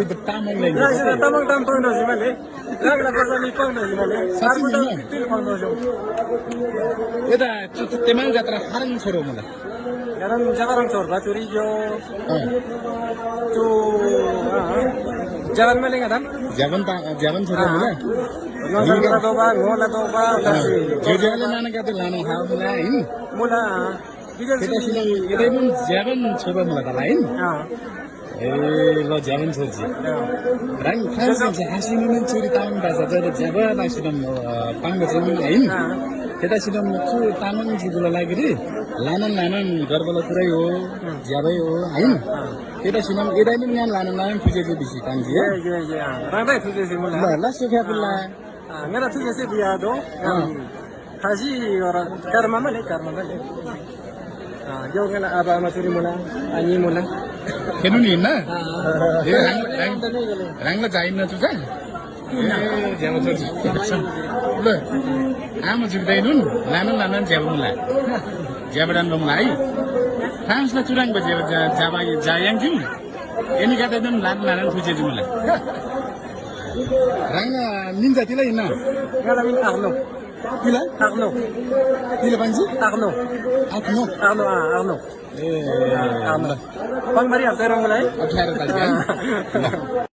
with the Tamil language. Ra tamang tam pang dosi male. Ragla perda ni pang dosi male. Arko tam til pang dosi. यता तेमाङ जात्रा फारङ छोरो मलाई Garam jagarang chor bachuri jo. Tu jagan male ngadam. ज्यावन छोरो मलाई Nozala doba, ngola doba, dasi. जोजोले नाना गाते लानु खाऊ मलाई हैन Mula bidal केटा si. सिलो यतै पनि ज्यावन छोरो मलाई त हैन Ah. ए ल ज्यावन छोरी राङ फ्रान्स हासिनु नि छोरी तामाङ भाषा चाहिँ ज्यावन आसिदम पाङ्गो चाहिँ हैन केटा सिलो छु तामाङ जुगुला लागि रे लानन गर्बला पुरै हो ज्याबै हो हैन केटा सिलो एदाइ पनि यहाँ लानन फुजेको बिसी कान्छी Ye ye ye. Rangdai tuje si mula. ल ल सुख्या पुल्ला Ngana tuje si biya do. Kaji ora karma male. Yo ngana aba masuri mula, ani mula. खेल्नु नि हिँड्न ए राङलाई चाहिन्न चुचा ए ज्याबो छोरी ल आमा झुक्दैनुन् लानन ज्याबो मुला ज्याबो राम्रो मुला है फ्रान्सलाई चुराङ बजे जाबा जायाङ थियौँ एनी गादैनन् लानन खुजे मुला राङ निन्जा तिला हिँड्न Ngala min Arno. तिला Arno. तिला पान्छी Arno. आफ्नो Arno. ए Arno. Pang Maria, pero mulai. 18 तारिक है